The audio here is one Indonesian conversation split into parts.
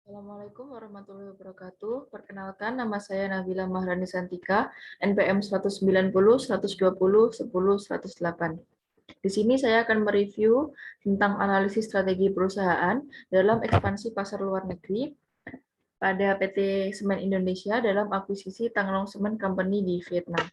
Assalamualaikum warahmatullahi wabarakatuh. Perkenalkan, nama saya Nabila Mahrani Santika, NPM 190 120 10 108. Di sini saya akan mereview tentang analisis strategi perusahaan dalam ekspansi pasar luar negeri pada PT Semen Indonesia dalam akuisisi Tanglong Cement Company di Vietnam.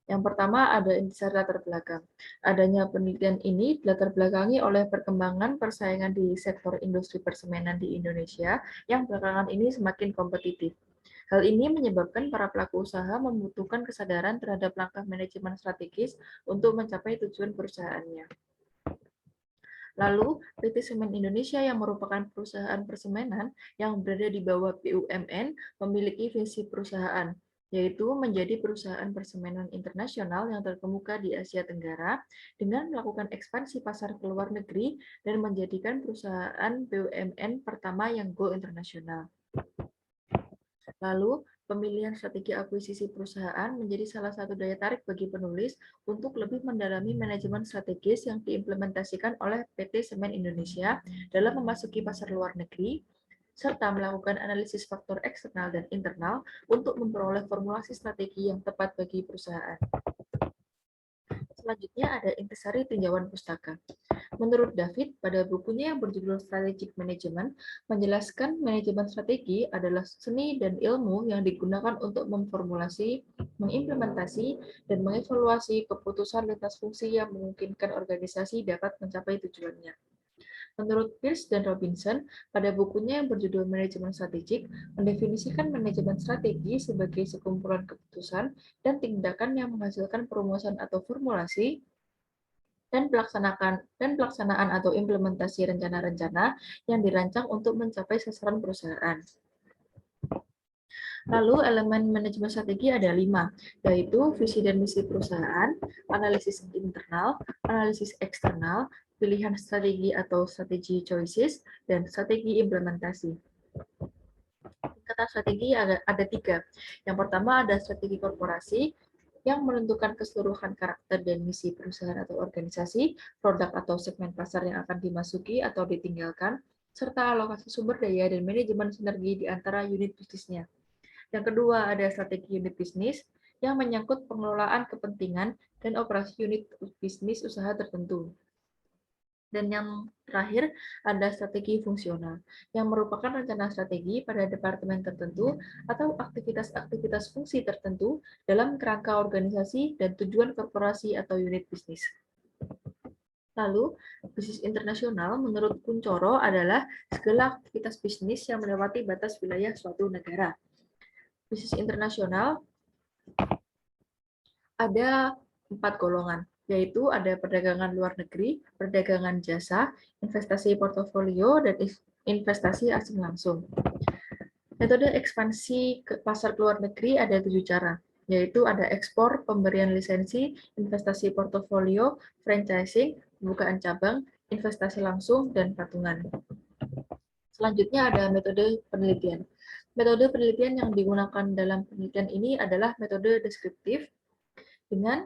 Yang pertama ada intisari latar belakang. Adanya penelitian ini dilatar belakangi oleh perkembangan persaingan di sektor industri persemenan di Indonesia yang belakangan ini semakin kompetitif. Hal ini menyebabkan para pelaku usaha membutuhkan kesadaran terhadap langkah manajemen strategis untuk mencapai tujuan perusahaannya. Lalu, PT Semen Indonesia yang merupakan perusahaan persemenan yang berada di bawah BUMN memiliki visi perusahaan, yaitu menjadi perusahaan persemenan internasional yang terkemuka di Asia Tenggara dengan melakukan ekspansi pasar ke luar negeri dan menjadikan perusahaan BUMN pertama yang go internasional. Lalu, pemilihan strategi akuisisi perusahaan menjadi salah satu daya tarik bagi penulis untuk lebih mendalami manajemen strategis yang diimplementasikan oleh PT Semen Indonesia dalam memasuki pasar luar negeri, serta melakukan analisis faktor eksternal dan internal untuk memperoleh formulasi strategi yang tepat bagi perusahaan. Selanjutnya ada intisari tinjauan pustaka. Menurut David, pada bukunya yang berjudul Strategic Management, menjelaskan manajemen strategi adalah seni dan ilmu yang digunakan untuk memformulasi, mengimplementasi, dan mengevaluasi keputusan lintas fungsi yang memungkinkan organisasi dapat mencapai tujuannya. Menurut Pierce dan Robinson, pada bukunya yang berjudul Manajemen Strategik, mendefinisikan manajemen strategi sebagai sekumpulan keputusan dan tindakan yang menghasilkan perumusan atau formulasi dan pelaksanaan atau implementasi rencana-rencana yang dirancang untuk mencapai sasaran perusahaan. Lalu elemen manajemen strategi ada 5, yaitu visi dan misi perusahaan, analisis internal, analisis eksternal, pilihan strategi atau strategi choices, dan strategi implementasi. Kata strategi ada 3. Yang pertama ada strategi korporasi, yang menentukan keseluruhan karakter dan misi perusahaan atau organisasi, produk atau segmen pasar yang akan dimasuki atau ditinggalkan, serta alokasi sumber daya dan manajemen sinergi di antara unit bisnisnya. Yang kedua, ada strategi unit bisnis yang menyangkut pengelolaan kepentingan dan operasi unit bisnis usaha tertentu. Dan yang terakhir, ada strategi fungsional, yang merupakan rencana strategi pada departemen tertentu atau aktivitas-aktivitas fungsi tertentu dalam kerangka organisasi dan tujuan korporasi atau unit bisnis. Lalu, bisnis internasional menurut Kuncoro adalah segala aktivitas bisnis yang melewati batas wilayah suatu negara. Bisnis internasional ada 4 golongan, yaitu ada perdagangan luar negeri, perdagangan jasa, investasi portofolio, dan investasi asing langsung. Metode ekspansi ke pasar luar negeri ada 7 cara, yaitu ada ekspor, pemberian lisensi, investasi portofolio, franchising, pembukaan cabang, investasi langsung, dan patungan. Selanjutnya ada metode penelitian. Metode penelitian yang digunakan dalam penelitian ini adalah metode deskriptif dengan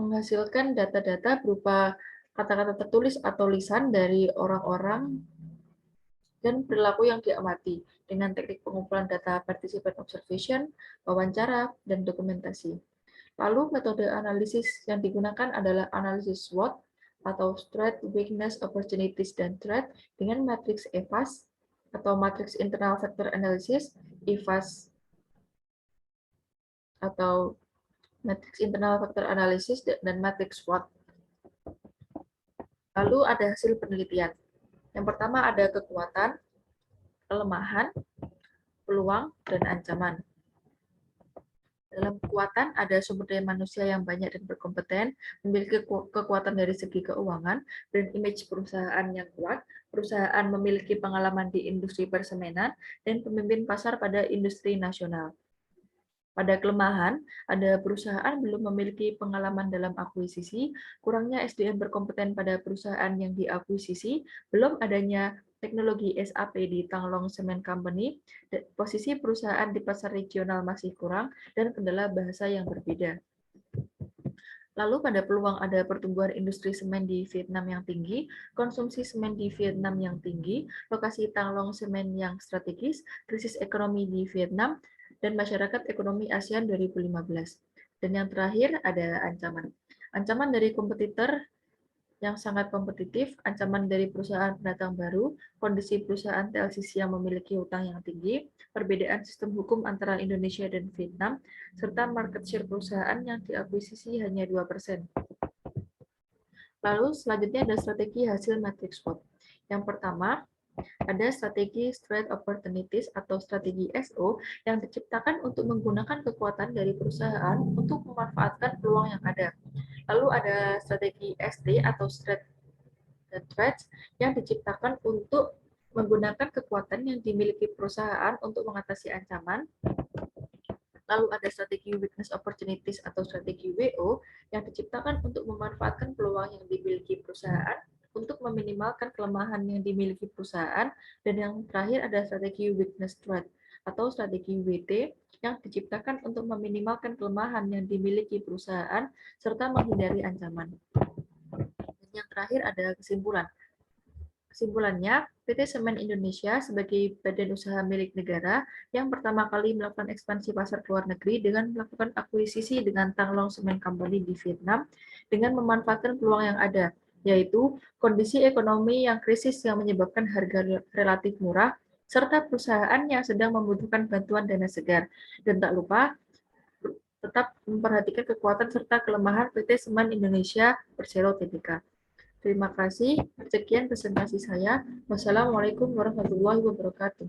menghasilkan data-data berupa kata-kata tertulis atau lisan dari orang-orang dan perilaku yang diamati dengan teknik pengumpulan data participant observation, wawancara, dan dokumentasi. Lalu metode analisis yang digunakan adalah analisis SWOT atau Strength, Weakness, Opportunities, dan Threat dengan matriks EVAS atau Matrix Internal Factor Analysis, EVAS atau Matrix Internal Factor Analysis, dan matriks SWOT. Lalu ada hasil penelitian. Yang pertama ada kekuatan, kelemahan, peluang, dan ancaman. Dalam kekuatan ada sumber daya manusia yang banyak dan berkompeten, memiliki kekuatan dari segi keuangan, dan image perusahaan yang kuat, perusahaan memiliki pengalaman di industri persemenan, dan pemimpin pasar pada industri nasional. Pada kelemahan, ada perusahaan belum memiliki pengalaman dalam akuisisi, kurangnya SDM berkompeten pada perusahaan yang diakuisisi, belum adanya teknologi SAP di Tanglong Cement Company, posisi perusahaan di pasar regional masih kurang, dan kendala bahasa yang berbeda. Lalu pada peluang ada pertumbuhan industri semen di Vietnam yang tinggi, konsumsi semen di Vietnam yang tinggi, lokasi tanglong semen yang strategis, krisis ekonomi di Vietnam, dan masyarakat ekonomi ASEAN 2015. Dan yang terakhir ada ancaman. Ancaman dari kompetitor yang sangat kompetitif, ancaman dari perusahaan pendatang baru, kondisi perusahaan TLCC yang memiliki hutang yang tinggi, perbedaan sistem hukum antara Indonesia dan Vietnam, serta market share perusahaan yang diakuisisi hanya 2%. Lalu selanjutnya ada strategi hasil matrix SWOT. Yang pertama, ada strategi Strength Opportunities atau strategi SO yang diciptakan untuk menggunakan kekuatan dari perusahaan untuk memanfaatkan peluang yang ada. Lalu ada strategi SD atau Strength Threats yang diciptakan untuk menggunakan kekuatan yang dimiliki perusahaan untuk mengatasi ancaman. Lalu ada strategi Weakness Opportunities atau strategi WO yang diciptakan untuk memanfaatkan peluang yang dimiliki perusahaan untuk meminimalkan kelemahan yang dimiliki perusahaan. Dan yang terakhir ada strategi Weakness Threat atau strategi WT yang diciptakan untuk meminimalkan kelemahan yang dimiliki perusahaan serta menghindari ancaman. Dan yang terakhir ada kesimpulan. Kesimpulannya, PT Semen Indonesia sebagai badan usaha milik negara yang pertama kali melakukan ekspansi pasar ke luar negeri dengan melakukan akuisisi dengan Tanglong Cement Company di Vietnam dengan memanfaatkan peluang yang ada, yaitu kondisi ekonomi yang krisis yang menyebabkan harga relatif murah, serta perusahaan yang sedang membutuhkan bantuan dana segar. Dan tak lupa, tetap memperhatikan kekuatan serta kelemahan PT Semen Indonesia Persero Tbk. Terima kasih. Sekian presentasi saya. Wassalamualaikum warahmatullahi wabarakatuh.